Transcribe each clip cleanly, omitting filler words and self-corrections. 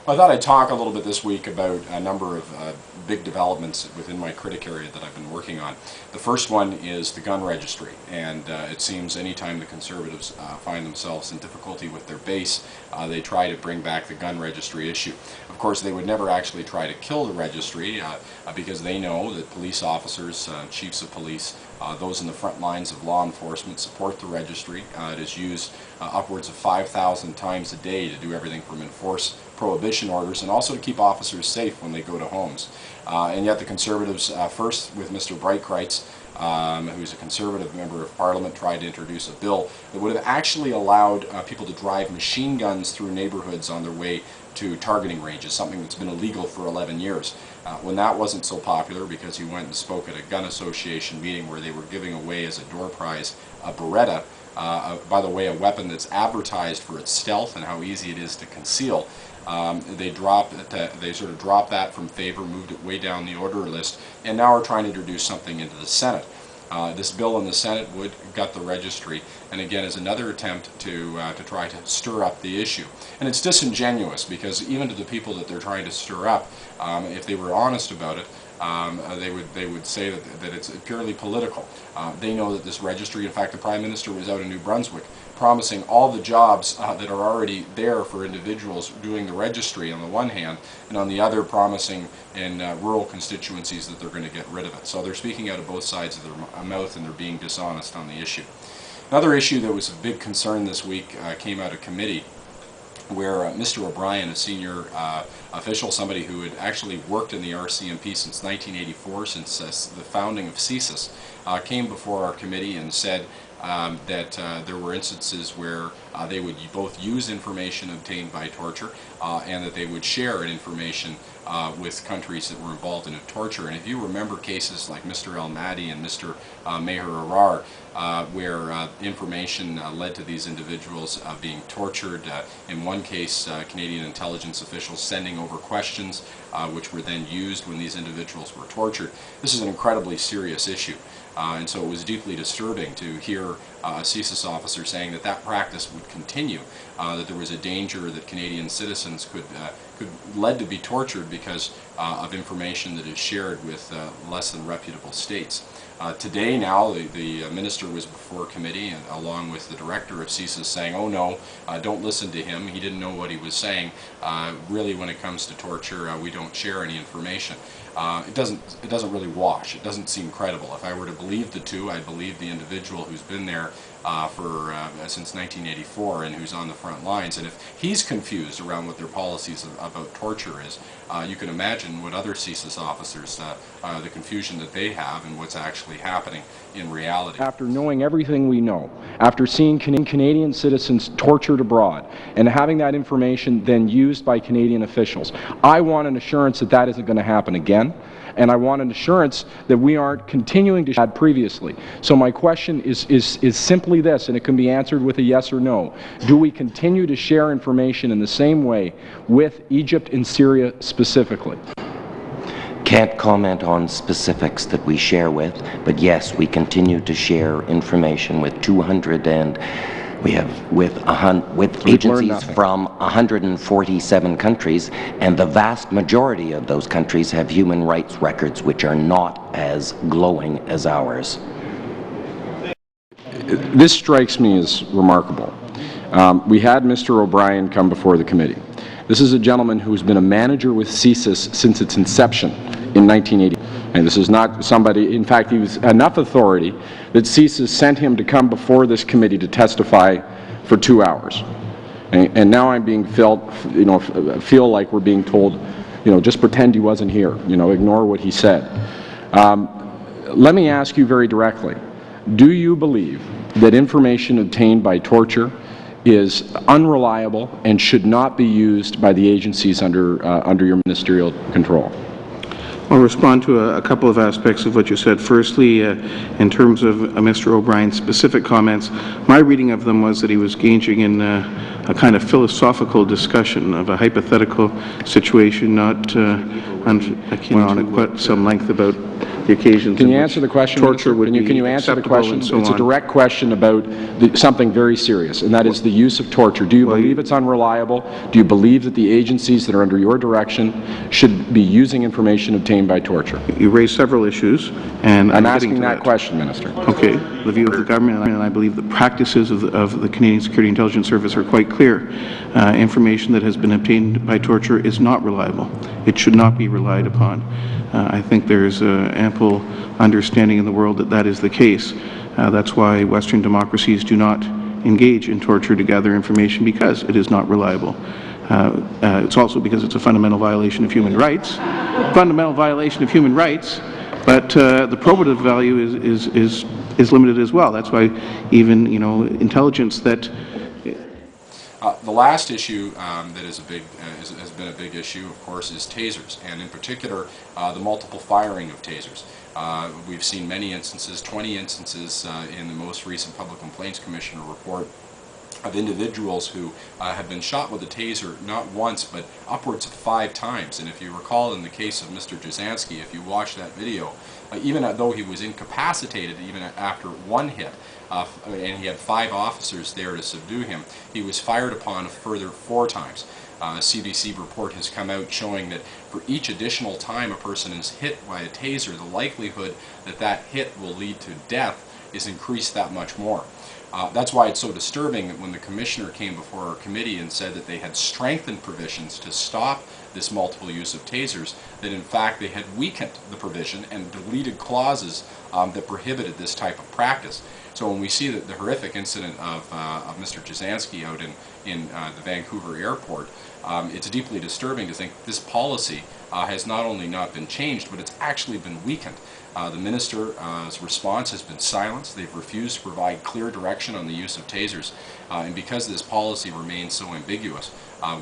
I thought I'd talk a little bit this week about a number of big developments within my critic area that I've been working on. The first one is the gun registry, and it seems anytime the Conservatives find themselves in difficulty with their base, they try to bring back the gun registry issue. Of course, they would never actually try to kill the registry because they know that police officers, chiefs of police, those in the front lines of law enforcement support the registry. It is used upwards of 5,000 times a day to do everything from enforce prohibition orders and also to keep officers safe when they go to homes. And yet the Conservatives, first with Mr. Breitkreitz, who's a Conservative member of Parliament, tried to introduce a bill that would have actually allowed people to drive machine guns through neighborhoods on their way to targeting ranges, something that's been illegal for 11 years. When that wasn't so popular, because he went and spoke at a gun association meeting where they were giving away as a door prize a Beretta, by the way, a weapon that's advertised for its stealth and how easy it is to conceal. They sort of dropped that from favor, moved it way down the order list, and now are trying to introduce something into the Senate. This bill in the Senate would gut the registry, and again is another attempt to try to stir up the issue. And it's disingenuous, because even to the people that they're trying to stir up, if they were honest about it, they would say that it's purely political. They know that this registry, in fact the Prime Minister was out in New Brunswick promising all the jobs that are already there for individuals doing the registry on the one hand, and on the other promising in rural constituencies that they're going to get rid of it. So they're speaking out of both sides of their mouth, and they're being dishonest on the issue. Another issue that was a big concern this week came out of committee, where Mr. O'Brien, a senior official, somebody who had actually worked in the RCMP since 1984, since the founding of CSIS, came before our committee and said that there were instances where they would both use information obtained by torture and that they would share information with countries that were involved in torture. And if you remember cases like Mr. El Mahdi and Mr. Meher Arar, where information led to these individuals being tortured. In one case, Canadian intelligence officials sending over questions which were then used when these individuals were tortured. This is an incredibly serious issue. And so it was deeply disturbing to hear a CSIS officer saying that that practice would continue, that there was a danger that Canadian citizens could led to be tortured because of information that is shared with less than reputable states. Today now, the minister was before committee, and along with the director of CSIS, saying, oh no, don't listen to him, he didn't know what he was saying. Really, when it comes to torture, we don't share any information. It doesn't really wash. It doesn't seem credible. If I were to believe the two, I'd believe the individual who's been there since 1984 and who's on the front lines. And if he's confused around what their policies about torture is, you can imagine what other CSIS officers, the confusion that they have and what's actually happening in reality. After knowing everything we know, after seeing Canadian citizens tortured abroad, and having that information then used by Canadian officials, I want an assurance that that isn't going to happen again. And I want an assurance that we aren't continuing to had previously. So my question is simply this, and it can be answered with a yes or no. Do we continue to share information in the same way with Egypt and Syria specifically? Can't comment on specifics that we share with, but yes, we continue to share information with with agencies from 147 countries, and the vast majority of those countries have human rights records which are not as glowing as ours. This strikes me as remarkable. We had Mr. O'Brien come before the committee. This is a gentleman who's been a manager with CSIS since its inception in 1980. And this is not somebody, in fact, he was enough authority that CSIS sent him to come before this committee to testify for 2 hours. And now I'm being feel like we're being told, just pretend he wasn't here, ignore what he said. Let me ask you very directly, do you believe that information obtained by torture is unreliable and should not be used by the agencies under your ministerial control? I'll respond to a couple of aspects of what you said. Firstly, in terms of Mr. O'Brien's specific comments, my reading of them was that he was engaging in a kind of philosophical discussion of a hypothetical situation, not I went on at quite some length about the occasions Can in you which answer the question, torture Minister? would Can be you answer the acceptable question? and so It's a on. direct question about something very serious, and that is the use of torture. Do you believe it's unreliable? Do you believe that the agencies that are under your direction should be using information obtained by torture? You raised several issues, and I'm getting asking to that question, Minister. Okay. The view of the government, and I believe the practices of the Canadian Security Intelligence Service are quite clear. Information that has been obtained by torture is not reliable. It should not be relied upon. I think there is ample understanding in the world that that is the case. That's why Western democracies do not engage in torture to gather information, because it is not reliable. It's also because it's a fundamental violation of human rights. Fundamental violation of human rights, but the probative value is limited as well. That's why even, intelligence that the last issue that is has been a big issue, of course, is tasers, and in particular the multiple firing of tasers. We've seen many instances, 20 instances in the most recent Public Complaints Commissioner report, of individuals who have been shot with a taser not once but upwards of 5 times. And if you recall, in the case of Mr. Jasansky, if you watch that video, even though he was incapacitated even after one hit, and he had 5 officers there to subdue him, he was fired upon a further 4 times. A CBC report has come out showing that for each additional time a person is hit by a taser, the likelihood that that hit will lead to death is increased that much more. That's why it's so disturbing that when the Commissioner came before our committee and said that they had strengthened provisions to stop this multiple use of tasers, that in fact they had weakened the provision and deleted clauses that prohibited this type of practice. So when we see the horrific incident of Mr. Jasansky out in the Vancouver airport, it's deeply disturbing to think this policy has not only not been changed, but it's actually been weakened. The Minister's response has been silenced. They've refused to provide clear direction on the use of tasers. And because this policy remains so ambiguous,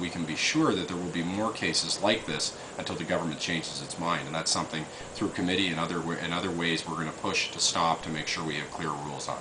we can be sure that there will be more cases like this until the government changes its mind. And that's something through committee and other ways we're going to push to stop, to make sure we have clear rules on.